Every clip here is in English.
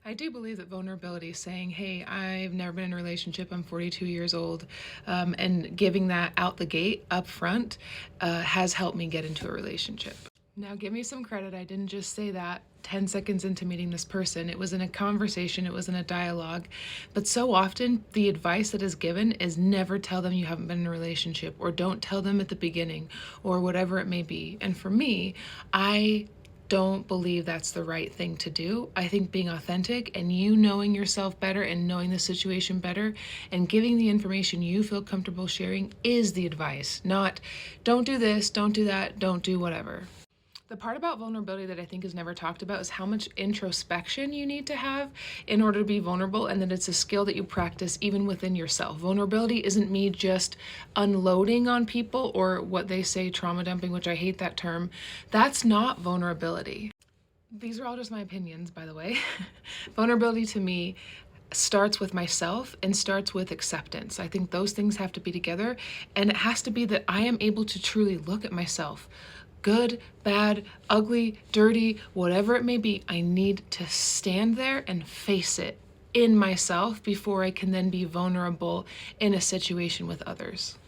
I do believe that vulnerability, saying, hey, I've never been in a relationship, I'm 42 years old, and giving that out the gate up front has helped me get into a relationship. Now, give me some credit. I didn't just say that 10 seconds into meeting this person. It was in a conversation, it was in a dialogue. But so often, the advice that is given is never tell them you haven't been in a relationship, or don't tell them at the beginning, or whatever it may be. And for me, I don't believe that's the right thing to do. I think being authentic and you knowing yourself better and knowing the situation better and giving the information you feel comfortable sharing is the advice, not don't do this, don't do that, don't do whatever. The part about vulnerability that I think is never talked about is how much introspection you need to have in order to be vulnerable, and that it's a skill that you practice even within yourself. Vulnerability isn't me just unloading on people, or what they say, trauma dumping, which I hate that term. That's not vulnerability. These are all just my opinions, by the way. Vulnerability to me starts with myself and starts with acceptance. I think those things have to be together, and it has to be that I am able to truly look at myself. Good, bad, ugly, dirty, whatever it may be, I need to stand there and face it in myself before I can then be vulnerable in a situation with others.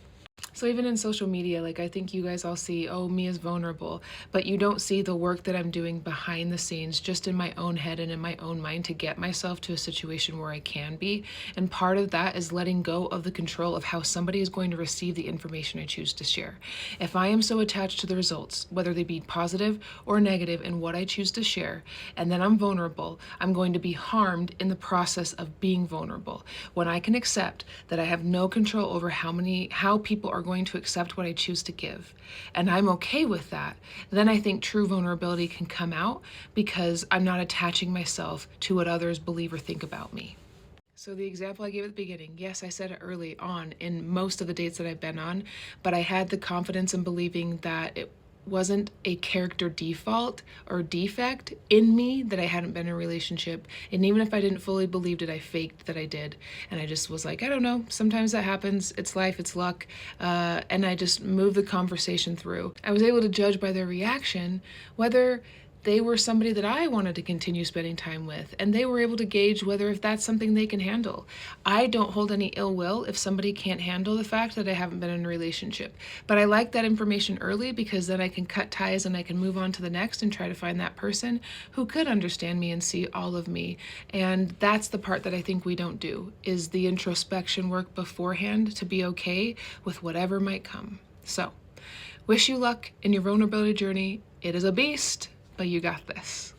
So even in social media, like I think you guys all see, oh, me is vulnerable, but you don't see the work that I'm doing behind the scenes, just in my own head and in my own mind to get myself to a situation where I can be. And part of that is letting go of the control of how somebody is going to receive the information I choose to share. If I am so attached to the results, whether they be positive or negative in what I choose to share, and then I'm vulnerable, I'm going to be harmed in the process of being vulnerable. When I can accept that I have no control over how people are going to accept what I choose to give, and I'm okay with that, then I think true vulnerability can come out because I'm not attaching myself to what others believe or think about me. So the example I gave at the beginning, yes, I said it early on in most of the dates that I've been on, but I had the confidence in believing that it wasn't a character default or defect in me that I hadn't been in a relationship. And even if I didn't fully believe it, I faked that I did. And I just was like, I don't know, sometimes that happens. It's life, it's luck. And I just moved the conversation through. I was able to judge by their reaction whether they were somebody that I wanted to continue spending time with, and they were able to gauge whether if that's something they can handle. I don't hold any ill will if somebody can't handle the fact that I haven't been in a relationship, but I like that information early because then I can cut ties and I can move on to the next and try to find that person who could understand me and see all of me. And that's the part that I think we don't do, is the introspection work beforehand to be okay with whatever might come. So, wish you luck in your vulnerability journey. It is a beast, but you got this.